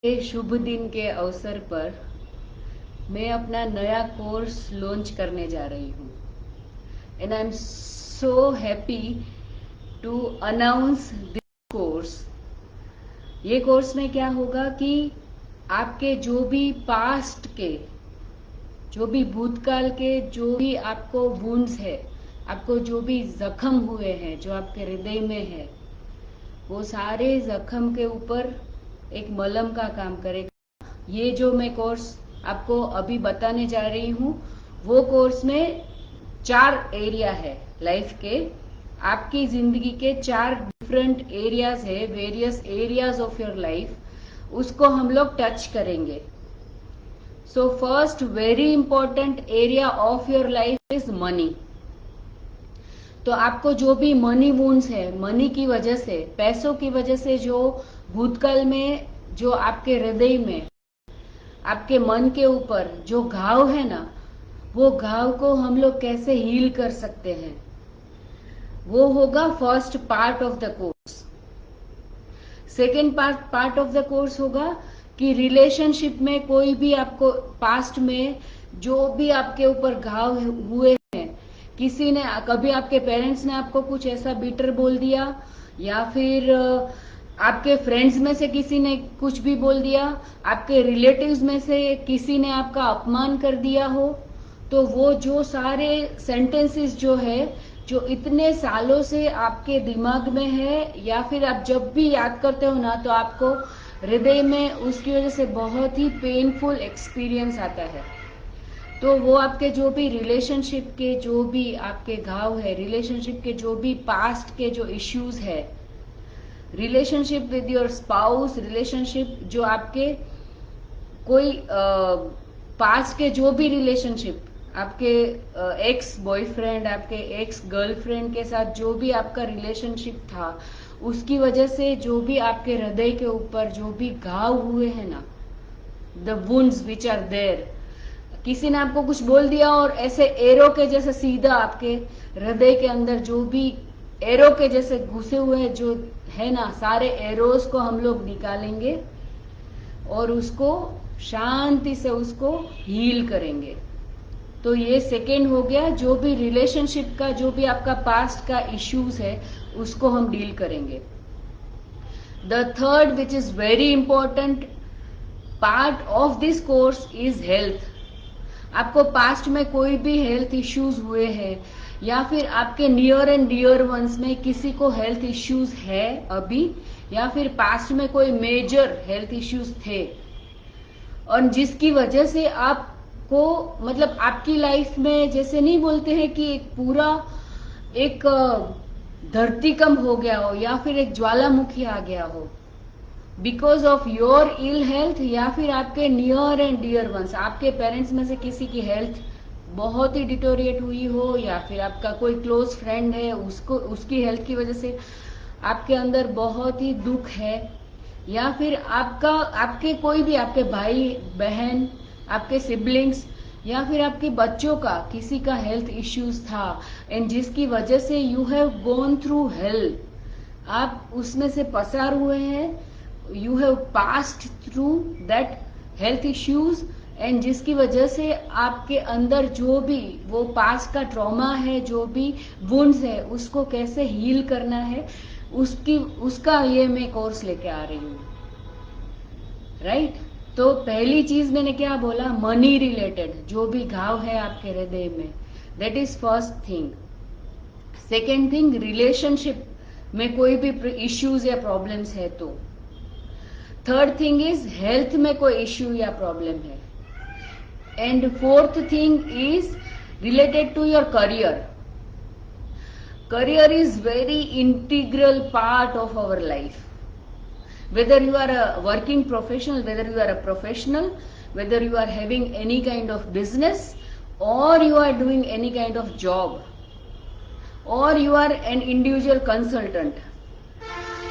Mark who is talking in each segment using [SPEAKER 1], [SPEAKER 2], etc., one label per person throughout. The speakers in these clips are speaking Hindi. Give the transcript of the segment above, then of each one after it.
[SPEAKER 1] के शुभ दिन के अवसर पर मैं अपना नया कोर्स लॉन्च करने जा रही हूँ and I am so happy to announce this course. ये कोर्स में क्या होगा कि आपके जो भी पास्ट के, जो भी भूतकाल के, जो भी आपको वुंड्स है, आपको जो भी जख्म हुए हैं, जो आपके हृदय में है, वो सारे जख्म के ऊपर एक मलहम का काम करेगा। ये जो मैं कोर्स आपको अभी बताने जा रही हूँ, वो कोर्स में 4 एरिया है लाइफ के। आपकी जिंदगी के 4 डिफरेंट एरियाज है, various areas of your life, उसको हम लोग टच करेंगे। So first very important area of your life is money. तो आपको जो भी मनी वुंड्स है, मनी की वजह से, पैसों की वजह से जो भूतकाल में, जो आपके हृदय में, आपके मन के ऊपर जो घाव है ना, वो घाव को हम लोग कैसे हील कर सकते हैं, वो होगा first part of the course. Second part of the course होगा कि रिलेशनशिप में कोई भी आपको पास्ट में जो भी आपके ऊपर घाव हुए हैं, किसी ने, कभी आपके पेरेंट्स ने आपको कुछ ऐसा बिटर बोल दिया, या फिर आपके फ्रेंड्स में से किसी ने कुछ भी बोल दिया, आपके रिलेटिव्स में से किसी ने आपका अपमान कर दिया हो, तो वो जो सारे सेंटेंसेस जो है, जो इतने सालों से आपके दिमाग में है, या फिर आप जब भी याद करते हो ना, तो आपको हृदय में उसकी वजह से बहुत ही पेनफुल एक्सपीरियंस आता है। तो वो आपके जो भी रिलेशनशिप के जो भी आपके घाव है, रिलेशनशिप के जो भी पास्ट के जो इश्यूज है, relationship with your spouse, relationship जो आपके कोई पास्ट के जो भी रिलेशनशिप, आपके एक्स बॉयफ्रेंड, आपके एक्स गर्लफ्रेंड के साथ जो भी आपका रिलेशनशिप था, उसकी वजह से जो भी आपके हृदय के ऊपर जो भी घाव हुए हैं ना, the wounds which are there, किसी ने आपको कुछ बोल दिया और ऐसे एरो के जैसे सीधा आपके हृदय के अंदर जो भी एरो के जैसे घुसे हुए जो है ना, सारे एरोज को हम लोग निकालेंगे और उसको शांति से उसको हील करेंगे। तो ये सेकेंड हो गया, जो भी रिलेशनशिप का जो भी आपका पास्ट का इश्यूज है, उसको हम डील करेंगे। The third which is very important part of this course is health. आपको पास्ट में कोई भी हेल्थ इश्यूज हुए हैं, या फिर आपके नियर एंड डियर वंस में किसी को हेल्थ इश्यूज है अभी, या फिर पास्ट में कोई मेजर हेल्थ इश्यूज थे, और जिसकी वजह से आपको, मतलब आपकी लाइफ में, जैसे नहीं बोलते हैं कि एक पूरा एक धरतीकंप हो गया हो, या फिर एक ज्वालामुखी आ गया हो, because of your ill health, या फिर आपके नियर एंड डियर वंस, आपके पेरेंट्स में से किसी की हेल्थ बहुत ही डिटोरिएट हुई हो, या फिर आपका कोई क्लोज फ्रेंड है, उसको उसकी हेल्थ की वजह से आपके अंदर बहुत ही दुख है, या फिर आपका, आपके कोई भी, आपके भाई बहन, आपके सिबलिंग्स, या फिर आपके बच्चों का किसी का हेल्थ इश्यूज था, एंड जिसकी वजह से you have gone through hell, आप उसमें से पसार हुए हैं, you have passed through that health issues, and जिसकी वजह से आपके अंदर जो भी वो पास्ट का ट्रॉमा है, जो भी वुंड्स है, उसको कैसे हील करना है, उसका ये मैं कोर्स लेके आ रही हूँ, राइट। तो पहली चीज मैंने क्या बोला, मनी रिलेटेड जो भी घाव है आपके हृदय में, that is first thing. Second thing, relationship में कोई भी इश्यूज या प्रॉब्लम्स है तो। थर्ड थिंग इज हेल्थ में कोई इश्यू या प्रॉब्लम है। And fourth thing is related to your career. Career is very integral part of our life, whether you are a working professional, whether you are a professional, whether you are having any kind of business, or you are doing any kind of job, or you are an individual consultant,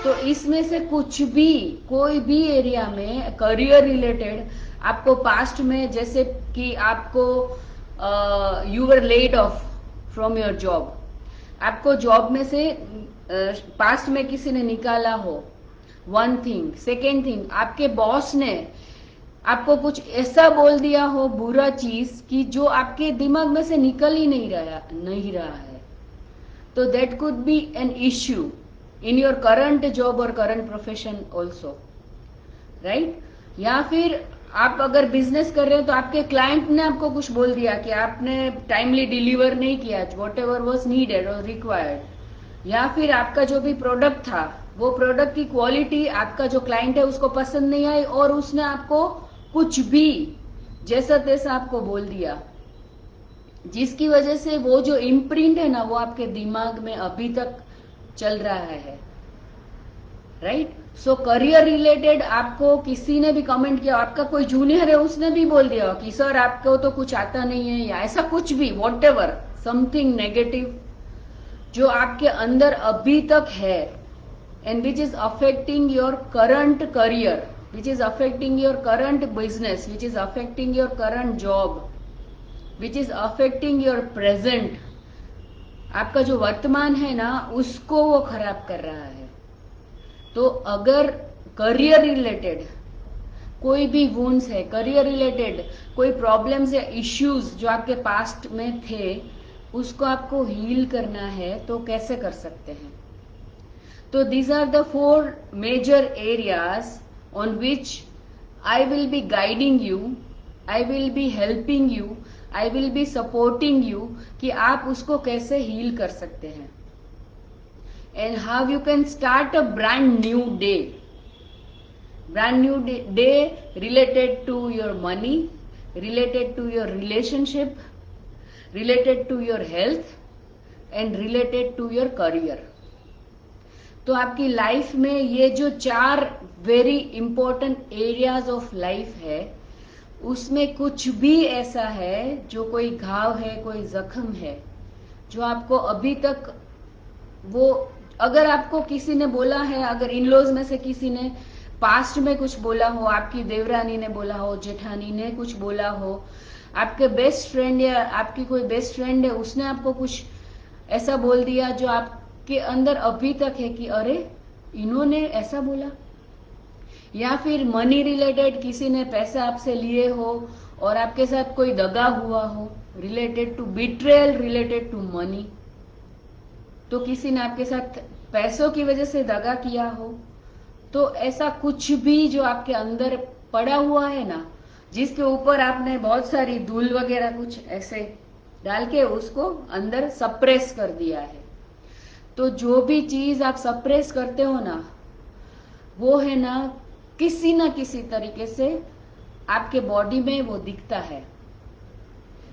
[SPEAKER 1] तो इसमें से कुछ भी, कोई भी एरिया में करियर रिलेटेड आपको पास्ट में, जैसे कि आपको you were laid off from your job, आपको जॉब में से पास्ट में किसी ने निकाला हो, वन थिंग। सेकेंड थिंग, आपके बॉस ने आपको कुछ ऐसा बोल दिया हो बुरा चीज कि जो आपके दिमाग में से निकल ही नहीं रहा है, तो that could be an issue in your current job और करंट प्रोफेशन ऑल्सो, राइट। या फिर आप अगर बिजनेस कर रहे हो तो आपके क्लाइंट ने आपको कुछ बोल दिया कि आपने टाइमली डिलीवर नहीं किया वॉट एवर वॉज नीडेड और रिक्वायर्ड, या फिर आपका जो भी प्रोडक्ट था वो प्रोडक्ट की क्वालिटी आपका जो क्लाइंट है उसको पसंद नहीं आई और उसने आपको कुछ भी जैसा तैसा आपको बोल दिया, जिसकी वजह से वो जो इम्प्रिंट है ना वो आपके दिमाग में अभी तक चल रहा है, राइट। सो करियर रिलेटेड आपको किसी ने भी कमेंट किया, आपका कोई जूनियर है उसने भी बोल दिया कि सर आपको तो कुछ आता नहीं है, या ऐसा कुछ भी, वॉट एवर समथिंग नेगेटिव जो आपके अंदर अभी तक है and which is affecting your current career, which is affecting your current business, which is affecting your current job, which is affecting your present, आपका जो वर्तमान है ना उसको वो खराब कर रहा है। तो अगर करियर रिलेटेड कोई भी वुंड्स है, करियर रिलेटेड कोई प्रॉब्लम्स या इश्यूज जो आपके पास्ट में थे उसको आपको हील करना है, तो कैसे कर सकते हैं? तो these are the 4 major areas on which I will be guiding you, I will be helping you, I will be supporting you कि आप उसको कैसे हील कर सकते हैं, and how you can start a brand new day related to your money, related to your relationship, related to your health and related to your career। तो आपकी लाइफ में ये जो 4 very important areas of life है उसमें कुछ भी ऐसा है जो कोई घाव है, कोई जख्म है जो आपको अभी तक वो, अगर आपको किसी ने बोला है, अगर इन लॉज में से किसी ने पास्ट में कुछ बोला हो, आपकी देवरानी ने बोला हो, जेठानी ने कुछ बोला हो, आपके बेस्ट फ्रेंड या आपकी कोई बेस्ट फ्रेंड है उसने आपको कुछ ऐसा बोल दिया जो आपके अंदर अभी तक है कि अरे इन्होंने ऐसा बोला, या फिर मनी रिलेटेड किसी ने पैसे आपसे लिए हो और आपके साथ कोई दगा हुआ हो, related to betrayal, related to money, तो किसी ने आपके साथ पैसों की वजह से दगा किया हो, तो ऐसा कुछ भी जो आपके अंदर पड़ा हुआ है ना, जिसके ऊपर आपने बहुत सारी धूल वगैरह कुछ ऐसे डाल के उसको अंदर सप्रेस कर दिया है, तो जो भी चीज आप सप्रेस करते हो ना वो है ना किसी तरीके से आपके बॉडी में वो दिखता है,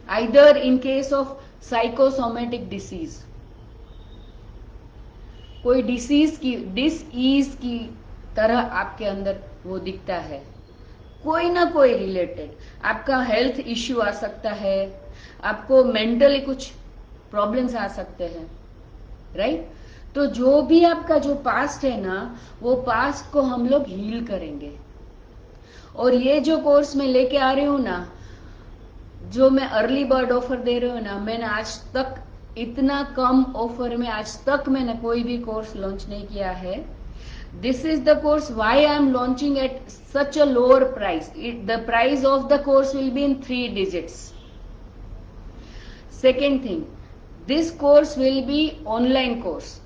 [SPEAKER 1] either in case of psychosomatic disease, कोई डिसीज की तरह आपके अंदर वो दिखता है, कोई ना कोई रिलेटेड आपका हेल्थ इश्यू आ सकता है, आपको मेंटली कुछ प्रॉब्लम्स आ सकते हैं, राइट। तो जो भी आपका जो पास्ट है ना वो पास्ट को हम लोग हील करेंगे, और ये जो कोर्स मैं लेके आ रही हूँ ना, जो मैं अर्ली बर्ड ऑफर दे रही हूँ ना, मैंने आज तक इतना कम ऑफर में आज तक मैंने कोई भी कोर्स लॉन्च नहीं किया है। This is the course why I am launching at such a lower price, the price of the course will be in 3 digits। Second thing, this course will be online course,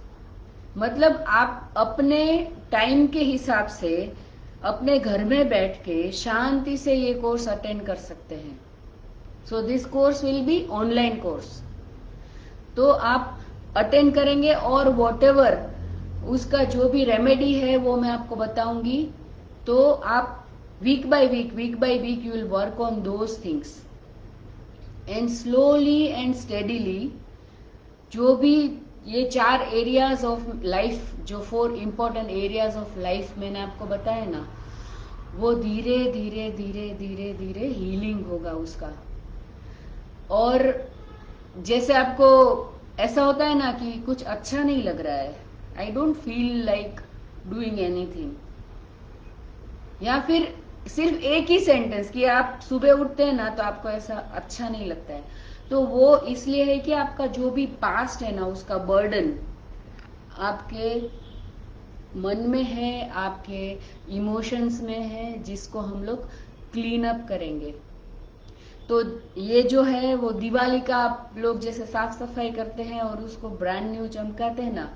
[SPEAKER 1] मतलब आप अपने टाइम के हिसाब से अपने घर में बैठ के शांति से ये कोर्स अटेंड कर सकते हैं। So this course will be online course, तो आप अटेंड करेंगे और वॉटेवर उसका जो भी रेमेडी है वो मैं आपको बताऊंगी, तो आप week by week you will work on those things and slowly and steadily जो भी ये 4 एरियाज ऑफ लाइफ, जो 4 इंपॉर्टेंट एरियाज ऑफ लाइफ मैंने आपको बताया ना, वो धीरे धीरे धीरे धीरे धीरे हीलिंग होगा उसका। और जैसे आपको ऐसा होता है ना कि कुछ अच्छा नहीं लग रहा है, I don't feel like doing anything, या फिर सिर्फ एक ही सेंटेंस कि आप सुबह उठते हैं ना तो आपको ऐसा अच्छा नहीं लगता है, तो वो इसलिए है कि आपका जो भी पास्ट है ना उसका बर्डन आपके मन में है, आपके इमोशंस में है, जिसको हम लोग क्लीन अप करेंगे। तो ये जो है वो दिवाली का आप लोग जैसे साफ सफाई करते हैं और उसको ब्रांड न्यू चमकाते हैं ना,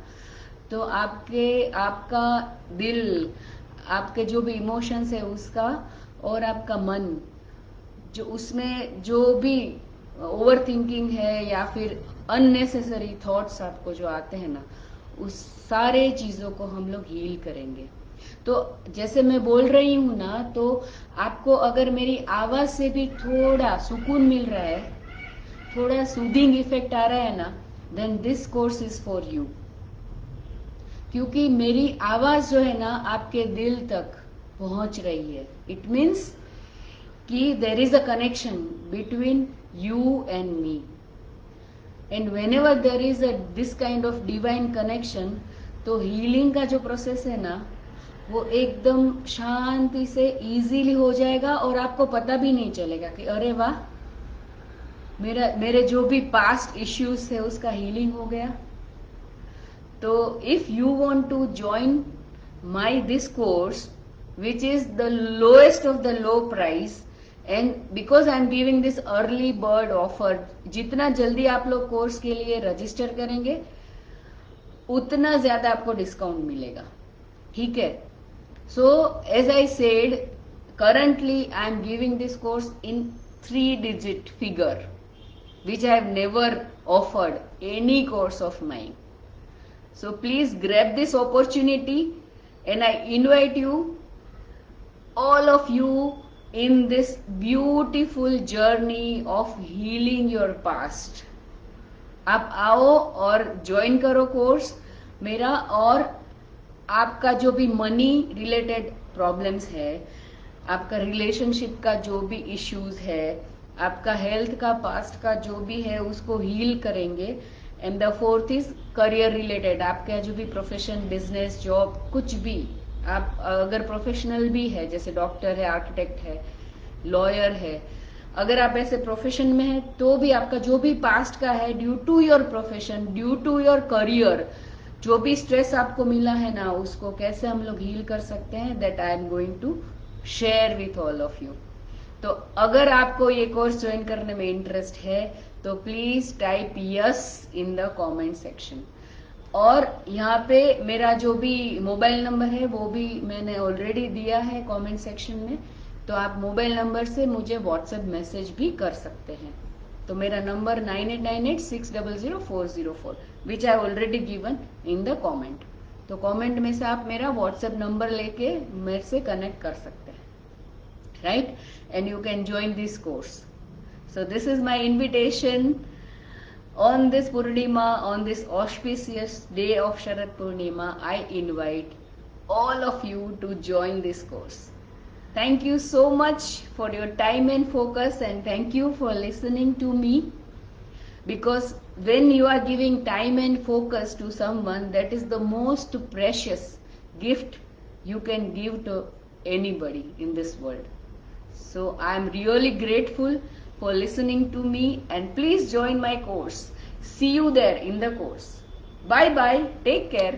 [SPEAKER 1] तो आपका दिल, आपके जो भी इमोशंस है उसका, और आपका मन, जो उसमें जो भी ओवर थिंकिंग है या फिर अननेसेसरी थॉट्स आपको जो आते हैं ना, उस सारे चीजों को हम लोग हील करेंगे। तो जैसे मैं बोल रही हूं ना, तो आपको अगर मेरी आवाज से भी थोड़ा सुकून मिल रहा है, थोड़ा सूदिंग इफेक्ट आ रहा है ना, then this course is for you. क्योंकि मेरी आवाज जो है ना आपके दिल तक पहुंच रही है, इट मीन्स कि there is a connection between you and me. And when ever there is a this kind of divine connection, तो हीलिंग का जो प्रोसेस है ना वो एकदम शांति से इजीली हो जाएगा, और आपको पता भी नहीं चलेगा कि अरे वाह, मेरे जो भी पास्ट इश्यूज थे उसका हीलिंग हो गया। तो if you want to join my this course which is the lowest of the low price, and because I am giving this early bird offer, जितना जल्दी आप लोग कोर्स के लिए रजिस्टर करेंगे उतना ज्यादा आपको डिस्काउंट मिलेगा, ठीक है। So as I said, currently I am giving this course in 3-digit figure, which I have never offered any course of mine. So please grab this opportunity, and I invite you, all of you, in this beautiful journey of healing your past. आप आओ और ज्वाइन करो कोर्स मेरा, और आपका जो भी मनी रिलेटेड प्रॉब्लम्स है, आपका रिलेशनशिप का जो भी इश्यूज है, आपका हेल्थ का पास्ट का जो भी है उसको हील करेंगे। And the fourth is career related, आपका जो भी प्रोफेशन, बिजनेस, जॉब, कुछ भी, आप अगर प्रोफेशनल भी है, जैसे डॉक्टर है, आर्किटेक्ट है, लॉयर है, अगर आप ऐसे प्रोफेशन में है तो भी आपका जो भी पास्ट का है, due to your profession, due to your career, जो भी स्ट्रेस आपको मिला है ना, उसको कैसे हम लोग हील कर सकते हैं, that I am going to share with all of you. तो अगर आपको ये कोर्स ज्वाइन करने में इंटरेस्ट है तो please type yes in the comment section. और यहाँ पे मेरा जो भी मोबाइल नंबर है वो भी मैंने ऑलरेडी दिया है कमेंट सेक्शन में, तो आप मोबाइल नंबर से मुझे व्हाट्सएप मैसेज भी कर सकते हैं। तो मेरा number 9898600404, which I already given in the comment. तो कमेंट में से आप मेरा व्हाट्सएप नंबर लेके मेरे से कनेक्ट कर सकते हैं, right, and you can join this course. So this is my invitation on this Purnima, on this auspicious day of Sharad Purnima. I invite all of you to join this course. Thank you so much for your time and focus, and thank you for listening to me, because when you are giving time and focus to someone, that is the most precious gift you can give to anybody in this world. So I am really grateful for listening to me, and please join my course. See you there in the course. Bye bye. Take care.